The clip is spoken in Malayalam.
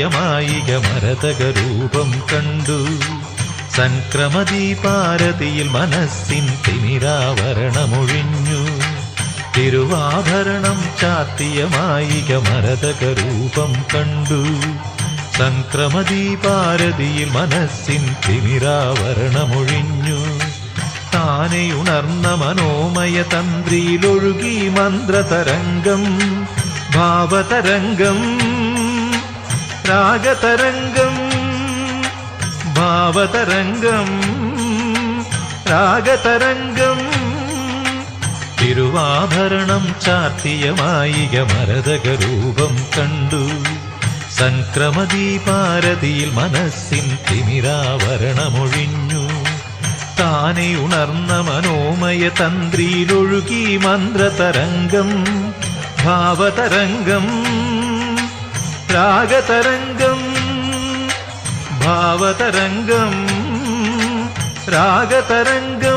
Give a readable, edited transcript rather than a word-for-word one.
മായിക മരതകരൂപം കണ്ടു. സംക്രമദീപാരതിയിൽ മനസ്സിൻ തിമിരാവരണമൊഴിഞ്ഞു. തിരുവാഭരണം ചാർത്തിയ മായിക മരതകരൂപം കണ്ടു. സംക്രമദീപാരതിയിൽ മനസ്സിൻ തിമിരാവരണമൊഴിഞ്ഞു. താനെയുണർന്ന മനോമയ തന്ത്രിയിലൊഴുകി മന്ത്രതരംഗം, ഭാവതരംഗം, രാഗതരംഗം, ഭാവതരംഗം, രാഗതരംഗം. തിരുവാഭരണം ചാർത്തിയ മായിക മരതകരൂപം കണ്ടു. സംക്രമദീപാരതിയിൽ മനസ്സിൻ തിമിരാവരണമൊഴിഞ്ഞു. താനെ ഉണർന്ന മനോമയ തന്ത്രിയിലൊഴുകി മന്ത്രതരംഗം, ഭാവതരംഗം, രാഗതരംഗം, ഭാവതരംഗം, രാഗതരംഗം.